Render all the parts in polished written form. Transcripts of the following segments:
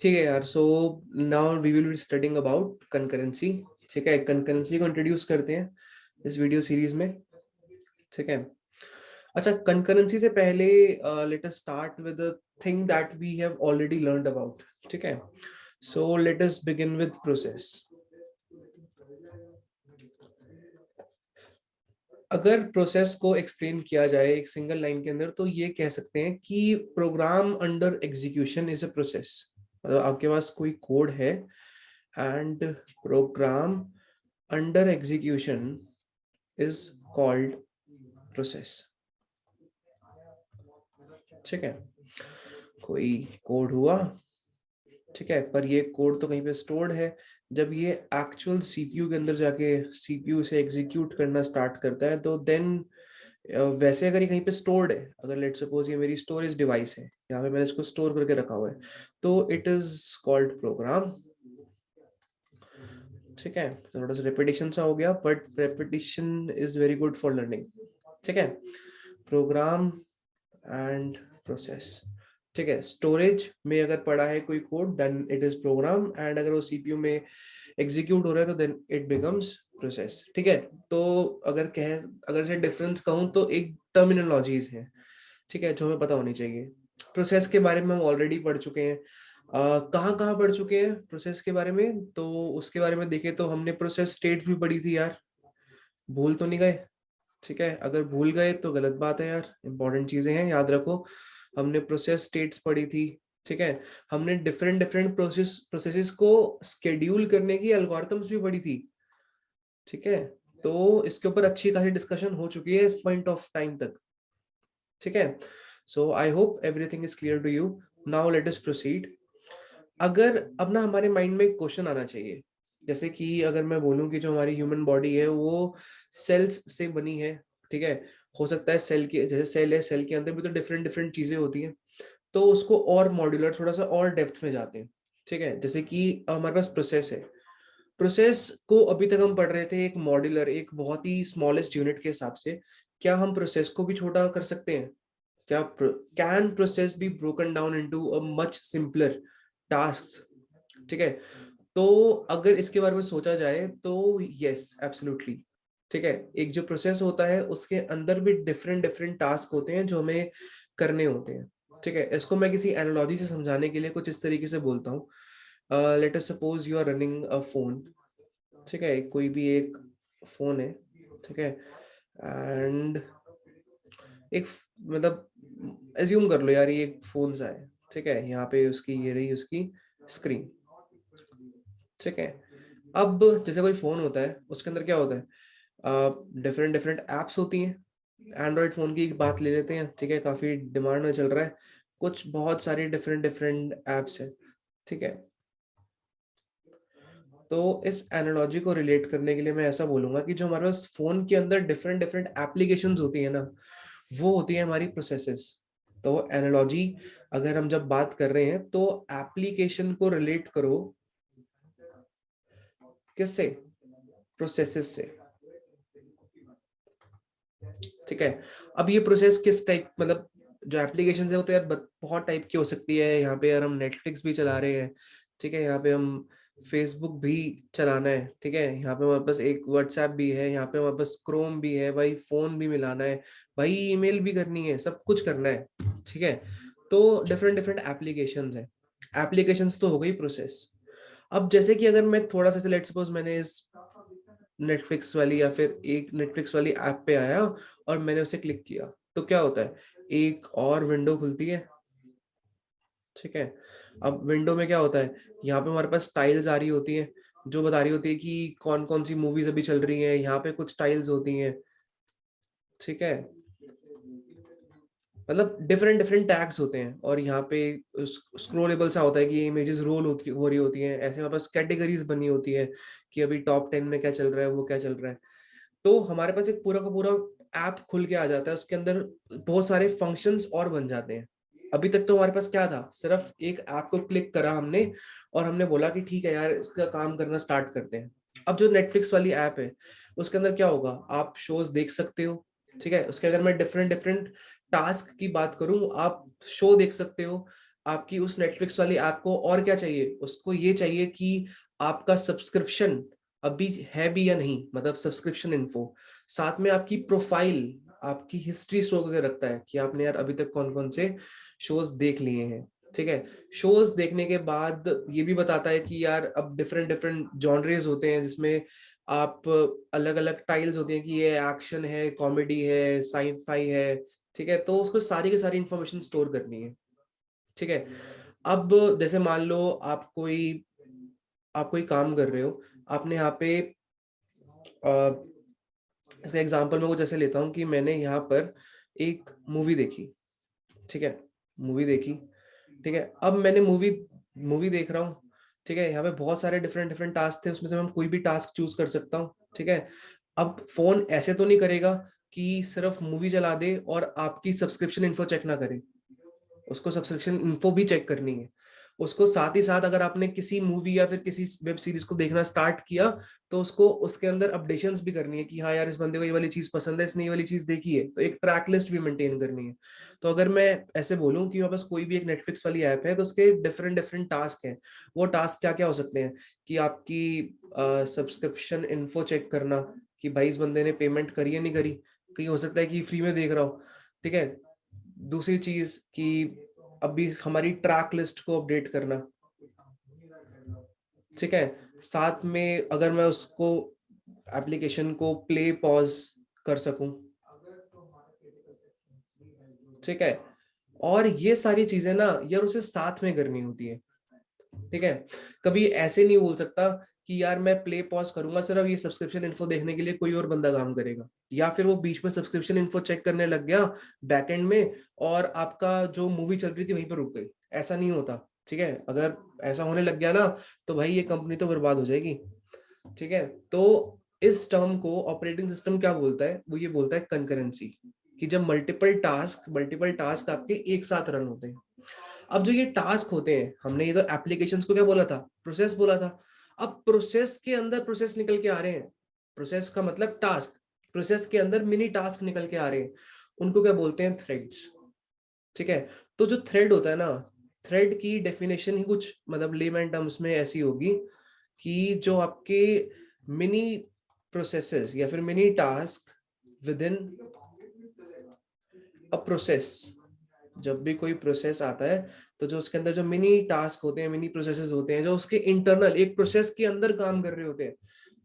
ठीक है यार, so now we will be studying about concurrency. ठीक है, कंकरेंसी को इंट्रोड्यूस करते हैं इस वीडियो सीरीज में। ठीक है, अच्छा, कंकरेंसी से पहले let us start with the thing that we have already learned about. ठीक है, so let us begin with process. अगर प्रोसेस को एक्सप्लेन किया जाए एक सिंगल लाइन के अंदर, तो ये कह सकते हैं कि program under execution is a process. मतलब आपके पास कोई कोड है and program under execution is called process. ठीक है, कोई कोड हुआ, ठीक है, पर ये कोड तो कहीं पे स्टोर्ड है। जब ये एक्चुअल सीपीयू के अंदर जाके सीपीयू से एग्जीक्यूट करना स्टार्ट करता है, तो देन वैसे अगर ये कहीं पे स्टोर्ड है, अगर लेट सपोज ये मेरी स्टोरेज डिवाइस है, यहाँ पे मैंने इसको स्टोर करके रखा हुआ है, तो इट इज कॉल्ड प्रोग्राम। ठीक है, थोड़ा सा रेपिटेशन सा हो गया, but repetition is very good for learning. ठीक है, प्रोग्राम एंड प्रोसेस। ठीक है, स्टोरेज में अगर पड़ा है कोई code, then it is program, and अगर वो सीपीयू में एग्जीक्यूट हो रहा है, तो देन इट बिकम्स प्रोसेस। ठीक है, तो अगर से डिफरेंस कहूँ, तो एक टर्मिनोलॉजीज है, ठीक है, जो हमें पता होनी चाहिए। प्रोसेस के बारे में हम ऑलरेडी पढ़ चुके हैं। कहाँ कहाँ पढ़ चुके हैं प्रोसेस के बारे में, तो उसके बारे में देखें तो हमने प्रोसेस स्टेट भी पढ़ी थी यार, भूल तो नहीं गए? ठीक है, अगर भूल गए तो गलत बात है यार, इंपॉर्टेंट चीजें हैं, याद रखो। हमने प्रोसेस स्टेट्स पढ़ी थी। ठीक है, हमने डिफरेंट डिफरेंट प्रोसेसेस को स्केड्यूल करने की एल्गोरिथम्स भी पढ़ी थी। ठीक है, तो इसके ऊपर अच्छी खासी डिस्कशन हो चुकी है इस पॉइंट ऑफ टाइम तक। ठीक है, so I hope everything is clear to you. Now let us proceed. अगर अब ना हमारे माइंड में एक क्वेश्चन आना चाहिए, जैसे कि अगर मैं बोलूं कि जो हमारी ह्यूमन बॉडी है वो सेल्स से बनी है। ठीक है, हो सकता है सेल के जैसे सेल है, सेल के अंदर भी तो डिफरेंट डिफरेंट चीजें होती हैं, तो उसको और मॉड्यूलर थोड़ा सा और डेप्थ में जाते हैं। ठीक है, जैसे कि हमारे पास प्रोसेस है। प्रोसेस को अभी तक हम पढ़ रहे थे एक मॉड्यूलर, एक बहुत ही स्मॉलेस्ट यूनिट के हिसाब से। क्या हम प्रोसेस को भी छोटा कर सकते हैं? क्या can process be broken down into a much simpler task? ठीक है, तो अगर इसके बारे में सोचा जाए तो यस, एब्सोल्युटली। ठीक है, एक जो प्रोसेस होता है उसके अंदर भी डिफरेंट डिफरेंट टास्क होते हैं जो हमें करने होते हैं। ठीक है, इसको मैं किसी एनालॉजी से समझाने के लिए कुछ इस तरीके से बोलता हूँ। Let us suppose you are running a phone. ठीक है, कोई भी एक फोन है। ठीक है, एंड एक मतलब एज्यूम कर लो यार, ये एक फोन सा है। ठीक है, यहाँ पे उसकी ये रही उसकी स्क्रीन। ठीक है, अब जैसे कोई फोन होता है उसके अंदर क्या होता है, डिफरेंट डिफरेंट एप्स होती हैं। एंड्रॉइड फोन की बात ले लेते हैं, ठीक है, काफी डिमांड में चल रहा है। कुछ बहुत सारी डिफरेंट डिफरेंट एप्स है। ठीक है, तो इस एनालॉजी को रिलेट करने के लिए मैं ऐसा बोलूंगा कि जो हमारे पास फोन के अंदर डिफरेंट डिफरेंट एप्लीकेशंस होती है ना, वो होती है हमारी प्रोसेसेस। तो एनालॉजी अगर हम जब बात कर रहे हैं, तो एप्लीकेशन को रिलेट करो किससे? प्रोसेसेस से। ठीक है, अब ये प्रोसेस किस टाइप, मतलब जो एप्लीकेशन है वो तो यार बहुत टाइप की हो सकती है। यहाँ पे यार हम नेटफ्लिक्स भी चला रहे हैं। ठीक है, यहाँ पे हम फेसबुक भी चलाना है। ठीक है, यहाँ पे हमारे पास एक व्हाट्सएप भी है, यहाँ पे हमारे पास क्रोम भी है भाई, फोन भी मिलाना है भाई, ईमेल भी करनी है, सब कुछ करना है। ठीक है, तो डिफरेंट डिफरेंट एप्लीकेशंस है। एप्लीकेशंस तो हो गई प्रोसेस। अब जैसे कि अगर मैं थोड़ा सा लेट्स सपोज मैंने इस नेटफ्लिक्स वाली या फिर एक नेटफ्लिक्स वाली ऐप पे आया और मैंने उसे क्लिक किया, तो क्या होता है, एक और विंडो खुलती है। ठीक है, अब विंडो में क्या होता है, यहाँ पे हमारे पास टाइल्स आ रही होती हैं जो बता रही होती है कि कौन कौन सी मूवीज अभी चल रही हैं, यहाँ पे कुछ टाइल्स होती हैं। ठीक है, मतलब डिफरेंट डिफरेंट टैग्स होते हैं, और यहाँ पे स्क्रोलेबल सा होता है कि इमेजेस रोल हो रही होती हैं। ऐसे हमारे पास कैटेगरीज बनी होती है कि अभी टॉप 10 में क्या चल रहा है, वो क्या चल रहा है। तो हमारे पास एक पूरा का पूरा ऐप खुल के आ जाता है, उसके अंदर बहुत सारे फंक्शंस और बन जाते हैं। अभी तक तो हमारे पास क्या था, सिर्फ एक ऐप को क्लिक करा हमने और हमने बोला कि ठीक है यार, इसका काम करना स्टार्ट करते हैं। अब जो नेटफ्लिक्स वाली ऐप है उसके अंदर क्या होगा, आप शोज देख सकते हो। ठीक है, उसके अगर मैं डिफरेंट डिफरेंट टास्क की बात करूं, आप शो देख सकते हो, आपकी उस नेटफ्लिक्स वाली ऐप को और क्या चाहिए, उसको ये चाहिए कि आपका सब्सक्रिप्शन अभी है भी या नहीं, मतलब सब्सक्रिप्शन इन्फो, साथ में आपकी प्रोफाइल, आपकी हिस्ट्री शो करके रखता है कि आपने यार अभी तक कौन कौन से शोज देख लिए हैं। ठीक है, शोज देखने के बाद ये भी बताता है कि यार अब डिफरेंट डिफरेंट जॉनरेज होते हैं जिसमें आप अलग अलग टाइल्स होती हैं कि ये एक्शन है, कॉमेडी है, साइंफाई है। ठीक है, तो उसको सारी की सारी इंफॉर्मेशन स्टोर करनी है। ठीक है, अब जैसे मान लो आप कोई काम कर रहे हो, आपने यहाँ पे इसका एग्जांपल मैं कुछ ऐसे लेता हूँ कि मैंने यहाँ पर एक मूवी देखी। ठीक है, मूवी देखी। ठीक है, अब मैंने मूवी मूवी देख रहा हूँ। ठीक है, यहाँ पे बहुत सारे डिफरेंट डिफरेंट टास्क थे, उसमें से मैं कोई भी टास्क चूज कर सकता हूँ। ठीक है, अब फोन ऐसे तो नहीं करेगा कि सिर्फ मूवी चला दे और आपकी सब्सक्रिप्शन इन्फो चेक ना करे, उसको सब्सक्रिप्शन इन्फो भी चेक करनी है। उसको साथ ही साथ अगर आपने किसी मूवी या फिर किसी वेब सीरीज को देखना स्टार्ट किया तो उसको उसके अंदर अपडेशंस भी करनी है कि हाँ यार इस बंदे को ये वाली चीज पसंद है, इसने ये वाली चीज देखी है, तो एक ट्रैक लिस्ट भी मेंटेन करनी है। तो अगर मैं ऐसे बोलूं कि मेरे पास कोई भी एक नेटफ्लिक्स वाली ऐप है तो उसके डिफरेंट डिफरेंट टास्क हैं। वो टास्क क्या क्या हो सकते हैं कि आपकी सब्सक्रिप्शन इन्फो चेक करना कि भाई इस बंदे ने पेमेंट करी है नहीं करी, कहीं हो सकता है कि फ्री में देख रहा हो। ठीक है, दूसरी चीज कि अभी हमारी ट्रैक लिस्ट को अपडेट करना। ठीक है, साथ में अगर मैं उसको एप्लीकेशन को प्ले पॉज कर सकूं। ठीक है, और ये सारी चीजें ना यार उसे साथ में करनी होती है। ठीक है, कभी ऐसे नहीं बोल सकता कि यार मैं प्ले पॉज करूंगा सिर्फ ये सब्सक्रिप्शन इन्फो देखने के लिए, कोई और बंदा काम करेगा, या फिर वो बीच में सब्सक्रिप्शन इन्फो चेक करने लग गया बैकएंड में और आपका जो मूवी चल रही थी वहीं पर रुक गई। ऐसा नहीं होता। ठीक है, अगर ऐसा होने लग गया ना तो भाई ये कंपनी तो बर्बाद हो जाएगी। ठीक है, तो इस टर्म को ऑपरेटिंग सिस्टम क्या बोलता है, वो ये बोलता है कंकरेंसी, कि जब मल्टीपल टास्क आपके एक साथ रन होते हैं। अब जो ये टास्क होते हैं, हमने ये तो एप्लीकेशंस को क्या बोला था, प्रोसेस बोला था। अब प्रोसेस के अंदर प्रोसेस निकल के आ रहे हैं, प्रोसेस का मतलब टास्क, प्रोसेस के अंदर मिनी टास्क निकल के आ रहे हैं, उनको क्या बोलते हैं, थ्रेड्स। ठीक है, तो जो थ्रेड होता है ना, थ्रेड की डेफिनेशन ही कुछ मतलब लेमैन टर्म्स में ऐसी होगी कि जो आपके मिनी प्रोसेसेस या फिर mini task within a process, जब भी कोई प्रोसेस आता है तो जो उसके अंदर जो मिनी टास्क होते हैं, मिनी प्रोसेसेस होते हैं जो उसके इंटरनल एक प्रोसेस के अंदर काम कर रहे होते हैं,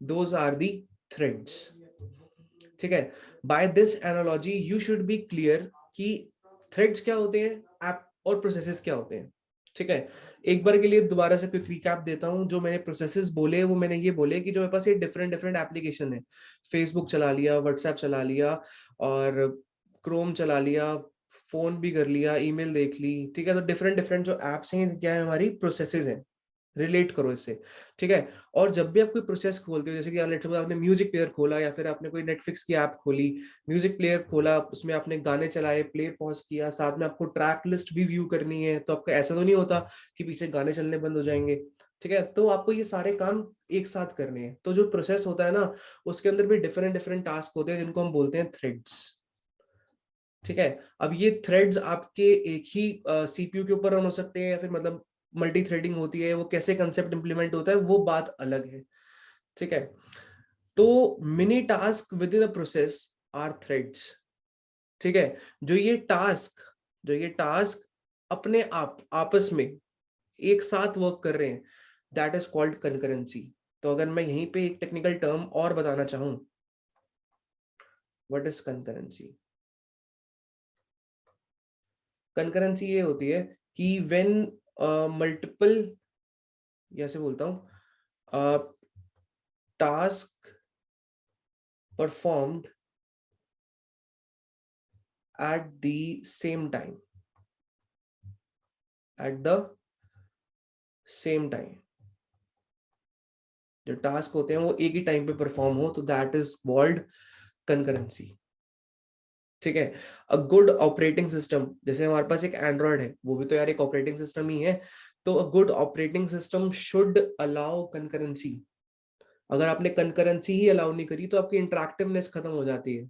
दोज आर दी थ्रेड्स। ठीक है, by this analogy you should be clear कि थ्रेड्स क्या होते हैं, ऐप और प्रोसेसेस क्या होते हैं। ठीक है, एक बार के लिए दोबारा से क्विक रिकैप देता हूं। जो मैंने प्रोसेसेस बोले वो मैंने ये बोले कि जो मेरे पास ये डिफरेंट डिफरेंट एप्लीकेशन है, फेसबुक चला लिया, व्हाट्सएप चला लिया और क्रोम चला लिया, फोन भी कर लिया, ईमेल देख ली। ठीक है, तो डिफरेंट डिफरेंट जो एप्स हैं क्या है, हमारी प्रोसेसेस हैं, रिलेट करो इससे। ठीक है, और जब भी आप कोई प्रोसेस खोलते हो, जैसे कि लेट्स सपोज आपने म्यूजिक प्लेयर खोला या फिर आपने कोई नेटफ्लिक्स की ऐप खोली, म्यूजिक प्लेयर खोला, उसमें आपने गाने चलाए, प्ले पॉज किया, साथ में आपको ट्रैक लिस्ट भी व्यू करनी है, तो आपका ऐसा तो नहीं होता कि पीछे गाने चलने बंद हो जाएंगे। ठीक है, तो आपको ये सारे काम एक साथ करने हैं। तो जो प्रोसेस होता है ना, उसके अंदर भी डिफरेंट डिफरेंट टास्क होते हैं जिनको हम बोलते हैं थ्रेड्स। ठीक है, अब ये थ्रेड्स आपके एक ही सीपीयू के ऊपर रन हो सकते हैं या फिर मतलब मल्टी थ्रेडिंग होती है, वो कैसे कंसेप्ट इंप्लीमेंट होता है वो बात अलग है। ठीक है, तो mini task within a process are threads. ठीक है, जो ये टास्क अपने आप आपस में एक साथ वर्क कर रहे हैं, दैट इज कॉल्ड कंकरेंसी। तो अगर मैं यहीं पे एक टेक्निकल टर्म और बताना चाहूं, व्हाट इज कंकरेंसी। कंकरेंसी ये होती है कि व्हेन मल्टीपल, ऐसे बोलता हूं, task performed at the same time, at the same time, जो टास्क होते हैं वो एक ही टाइम पे परफॉर्म हो, तो दैट इज कॉल्ड कंकरेंसी। ठीक है, अ गुड ऑपरेटिंग सिस्टम, जैसे हमारे पास एक एंड्रॉयड है, वो भी तो यार एक ऑपरेटिंग सिस्टम ही है। तो a good operating system should allow concurrency. अगर आपने कंकरेंसी ही अलाउ नहीं करी तो आपकी इंटरेक्टिवनेस खत्म हो जाती है।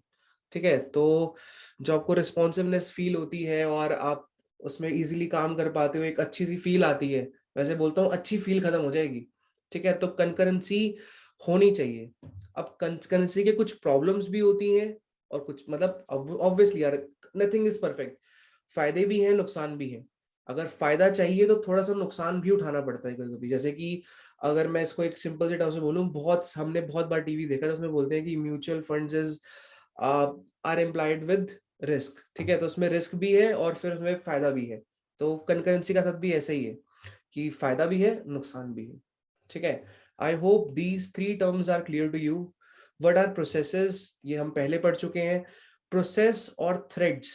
ठीक है, तो जो आपको रिस्पॉन्सिवनेस फील होती है और आप उसमें इजीली काम कर पाते हो, एक अच्छी सी फील आती है, वैसे बोलता हूँ अच्छी फील खत्म हो जाएगी। ठीक है, तो कंकरेंसी होनी चाहिए। अब कंकरेंसी के कुछ प्रॉब्लम्स भी होती हैं और कुछ मतलब ऑब्वियसली यार नथिंग इज परफेक्ट, फायदे भी हैं नुकसान भी हैं। अगर फायदा चाहिए तो थोड़ा सा नुकसान भी उठाना पड़ता है कभी कभी। जैसे कि अगर मैं इसको एक सिंपल से टर्म से बोलूं, बहुत हमने बहुत बार टीवी देखा है, तो उसमें बोलते हैं कि mutual funds is are employed with risk. ठीक है, तो उसमें रिस्क भी है और फिर उसमें फायदा भी है। तो कंकरेंसी का साथ भी ऐसा ही है कि फायदा भी है नुकसान भी है। ठीक है, I hope these three terms are clear to you. What are processes, ये हम पहले पढ़ चुके हैं। प्रोसेस और थ्रेड्स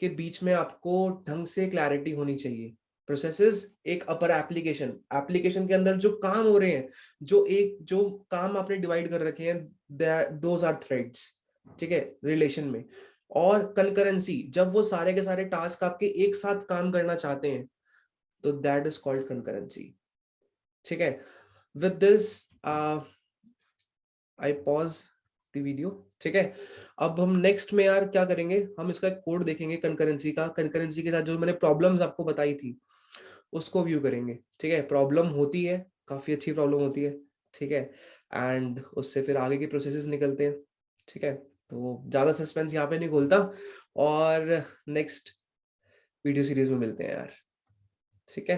के बीच में आपको ढंग से क्लैरिटी होनी चाहिए। प्रोसेसेस एक अपर एप्लीकेशन, एप्लीकेशन के अंदर जो काम हो रहे हैं, जो काम आपने डिवाइड कर रखे हैं, दोज आर थ्रेड्स। ठीक है, रिलेशन में। और कंकरेंसी, जब वो सारे के सारे टास्क आपके एक साथ काम करना चाहते हैं, तो दैट इज कॉल्ड कंकरेंसी। ठीक है, with this I pause the video. ठीक है, अब हम नेक्स्ट में यार क्या करेंगे, हम इसका एक कोड देखेंगे कंकरेंसी का। कंकरेंसी के साथ जो मैंने प्रॉब्लम्स आपको बताई थी उसको व्यू करेंगे। ठीक है, प्रॉब्लम होती है, काफी अच्छी प्रॉब्लम होती है। ठीक है, एंड उससे फिर आगे के प्रोसेसेस निकलते हैं। ठीक है, तो ज्यादा सस्पेंस यहाँ पे नहीं खोलता, और नेक्स्ट वीडियो सीरीज में मिलते हैं यार। ठीक है।